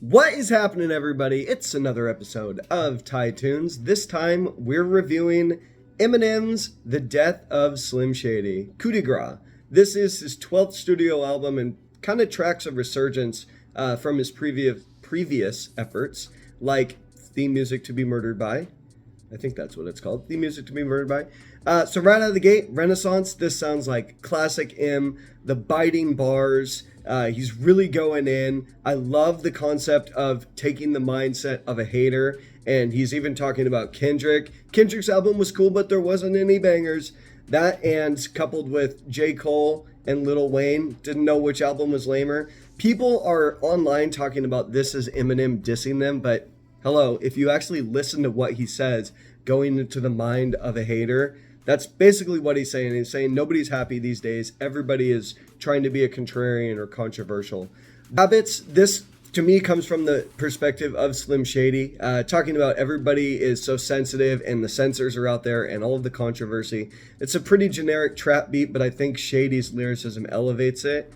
What is happening, everybody? It's another episode of Thai Tunes. This time, we're reviewing Eminem's The Death of Slim Shady, Coup de Grace. This is his 12th studio album and kind of tracks a resurgence from his previous efforts, like Theme Music to Be Murdered By. I think that's what it's called, Theme Music to Be Murdered By. So right out of the gate, Renaissance. This sounds like classic M, the biting bars. He's really going in. I love the concept of taking the mindset of a hater, and he's even talking about Kendrick. Kendrick's album was cool, but there wasn't any bangers. That, and coupled with J. Cole and Lil Wayne, didn't know which album was lamer. People are online talking about this as Eminem dissing them, but hello, if you actually listen to what he says, going into the mind of a hater, that's basically what he's saying. He's saying nobody's happy these days. Everybody is trying to be a contrarian or controversial. Habits, this to me comes from the perspective of Slim Shady, talking about everybody is so sensitive and the censors are out there and all of the controversy. It's a pretty generic trap beat, but I think Shady's lyricism elevates it.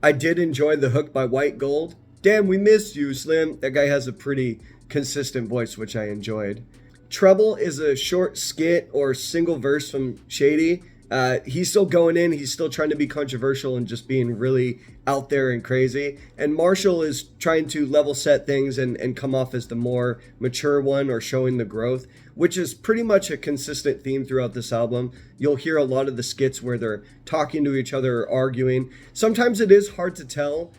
I did enjoy the hook by White Gold. Damn, we missed you, Slim. That guy has a pretty consistent voice, which I enjoyed. Trouble is a short skit or single verse from Shady. He's still going in. He's still trying to be controversial and just being really out there and crazy. And Marshall is trying to level set things and come off as the more mature one or showing the growth, which is pretty much a consistent theme throughout this album. You'll hear a lot of the skits where they're talking to each other or arguing. Sometimes it is hard to tell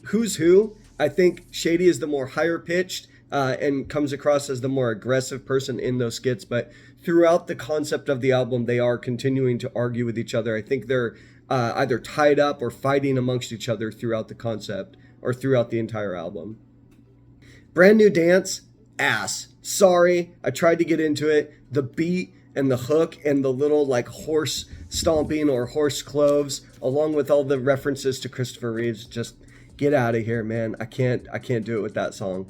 who's who. I think Shady is the more higher pitched and comes across as the more aggressive person in those skits. But throughout the concept of the album, they are continuing to argue with each other. I think they're either tied up or fighting amongst each other throughout the concept or throughout the entire album. Brand New Dance, ass. Sorry, I tried to get into it. The beat and the hook and the little like horse stomping or horse cloves, along with all the references to Christopher Reeves, just get out of here, man. I can't do it with that song.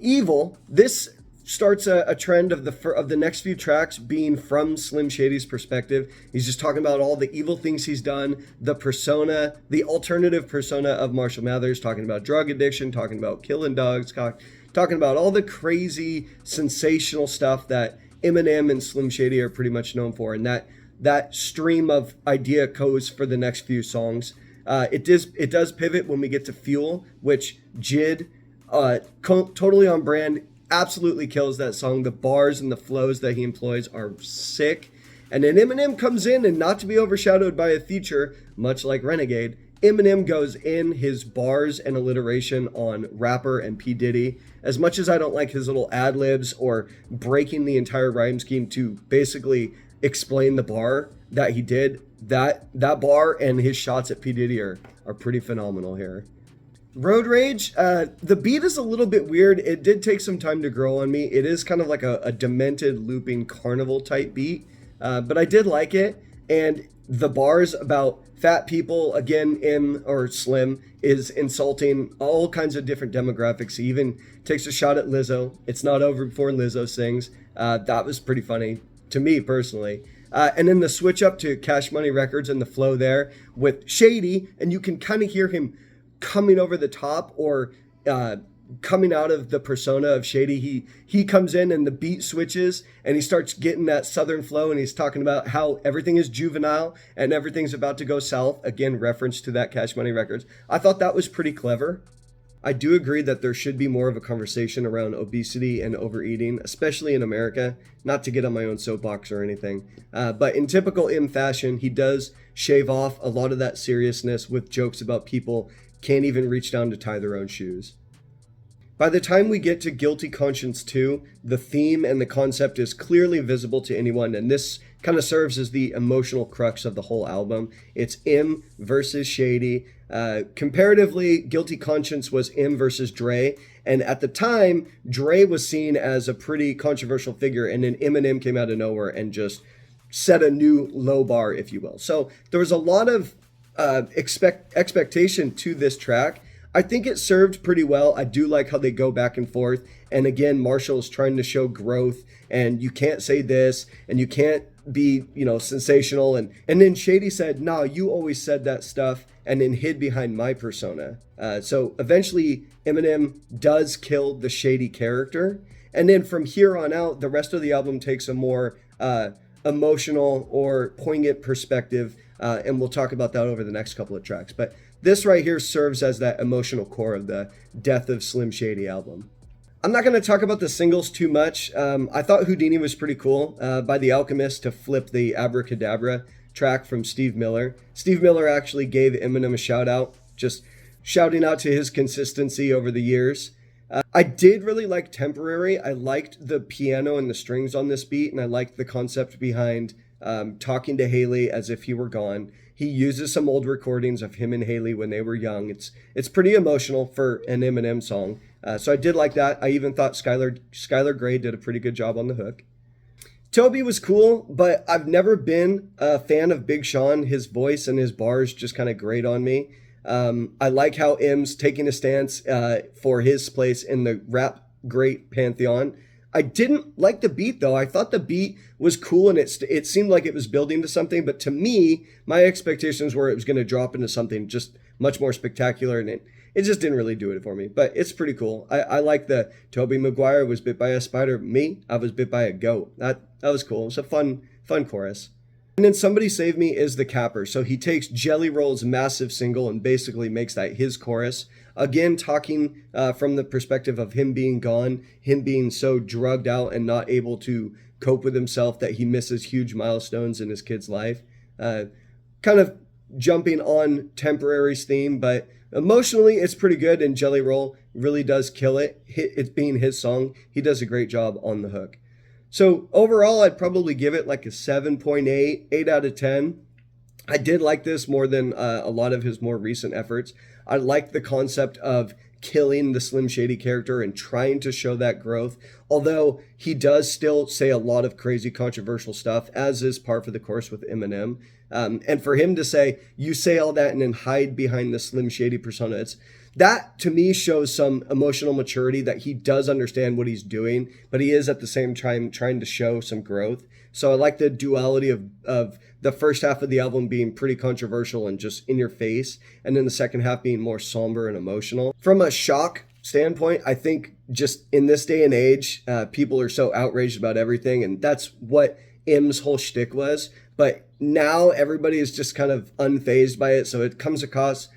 Evil, this starts a trend of the next few tracks being from Slim Shady's perspective. He's just talking about all the evil things he's done, the persona, the alternative persona of Marshall Mathers, talking about drug addiction, talking about killing dogs, talking about all the crazy, sensational stuff that Eminem and Slim Shady are pretty much known for. And that stream of idea goes for the next few songs. It does pivot when we get to Fuel, which Jid, totally on brand, absolutely kills that song. The bars and the flows that he employs are sick. And then Eminem comes in, and not to be overshadowed by a feature, much like Renegade, Eminem goes in his bars and alliteration on Rapper and P. Diddy. As much as I don't like his little ad-libs or breaking the entire rhyme scheme to basically explain the bar that he did, that bar and his shots at P. Diddy are pretty phenomenal here. Road Rage, the beat is a little bit weird. It did take some time to grow on me. It is kind of like a demented looping carnival type beat, but I did like it. And the bars about fat people, again, M or Slim, is insulting all kinds of different demographics. He even takes a shot at Lizzo. It's not over before Lizzo sings. That was pretty funny to me personally. And then the switch up to Cash Money Records and the flow there with Shady, and you can kind of hear him coming over the top or coming out of the persona of Shady. He comes in and the beat switches and he starts getting that southern flow, and he's talking about how everything is juvenile and everything's about to go south. Again, reference to that Cash Money Records. I thought that was pretty clever. I do agree that there should be more of a conversation around obesity and overeating, especially in America. Not to get on my own soapbox or anything, but in typical M fashion, he does shave off a lot of that seriousness with jokes about people can't even reach down to tie their own shoes. By the time we get to Guilty Conscience 2, the theme and the concept is clearly visible to anyone, and this kind of serves as the emotional crux of the whole album. It's M versus Shady. Comparatively, Guilty Conscience was M versus Dre, and at the time, Dre was seen as a pretty controversial figure, and then Eminem came out of nowhere and just set a new low bar, if you will. So there was a lot of expectation to this track. I think it served pretty well. I do like how they go back and forth. And again, Marshall's trying to show growth, and you can't say this, and you can't be, sensational. And then Shady said, "Nah, you always said that stuff." and then hid behind my persona. So eventually Eminem does kill the Shady character. And then from here on out, the rest of the album takes a more emotional or poignant perspective. And we'll talk about that over the next couple of tracks. But this right here serves as that emotional core of the Death of Slim Shady album. I'm not going to talk about the singles too much. I thought Houdini was pretty cool by The Alchemist to flip the Abracadabra track from Steve Miller. Steve Miller actually gave Eminem a shout out, just shouting out to his consistency over the years. I did really like Temporary. I liked the piano and the strings on this beat, and I liked the concept behind talking to Haley as if he were gone. He uses some old recordings of him and Haley when they were young. It's pretty emotional for an Eminem song. So I did like that. I even thought Skylar Grey did a pretty good job on the hook. Toby was cool, but I've never been a fan of Big Sean. His voice and his bars just kind of grate on me. I like how M's taking a stance for his place in the rap great pantheon. I didn't like the beat, though. I thought the beat was cool, and it seemed like it was building to something. But to me, my expectations were it was going to drop into something just much more spectacular, and it just didn't really do it for me. But it's pretty cool. I like the Tobey Maguire was bit by a spider. Me, I was bit by a goat. That was cool. It's a fun chorus. And then Somebody Save Me is the capper. So he takes Jelly Roll's massive single and basically makes that his chorus. Again, talking from the perspective of him being gone, him being so drugged out and not able to cope with himself that he misses huge milestones in his kid's life. Kind of jumping on Temporary's theme, but emotionally it's pretty good, and Jelly Roll really does kill it. It being his song, he does a great job on the hook. So overall, I'd probably give it like a 7.8, 8 out of 10. I did like this more than a lot of his more recent efforts. I like the concept of killing the Slim Shady character and trying to show that growth, although he does still say a lot of crazy controversial stuff, as is par for the course with Eminem. And for him to say, you say all that and then hide behind the Slim Shady persona, that to me shows some emotional maturity, that he does understand what he's doing, but he is at the same time trying to show some growth. So I like the duality of the first half of the album being pretty controversial and just in your face, and then the second half being more somber and emotional. From a shock standpoint, I think just in this day and age, people are so outraged about everything, and that's what M's whole shtick was. But now everybody is just kind of unfazed by it, so it comes across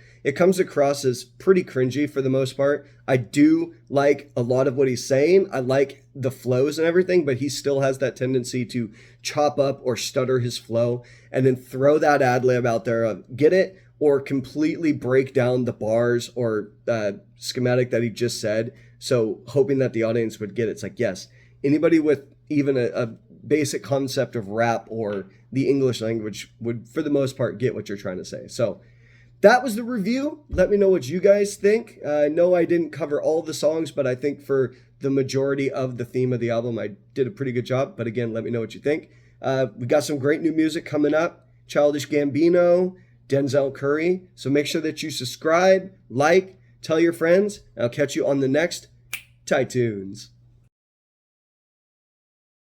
as pretty cringy for the most part. I do like a lot of what he's saying. I like the flows and everything, but he still has that tendency to chop up or stutter his flow and then throw that ad lib out there of get it, or completely break down the bars or schematic that he just said. So hoping that the audience would get it. It's like, yes, anybody with even a basic concept of rap or the English language would, for the most part, get what you're trying to say. So that was the review. Let me know what you guys think. I know I didn't cover all the songs, but I think for the majority of the theme of the album, I did a pretty good job. But again, let me know what you think. We got some great new music coming up. Childish Gambino, Denzel Curry. So make sure that you subscribe, like, tell your friends. I'll catch you on the next Ty Tunes.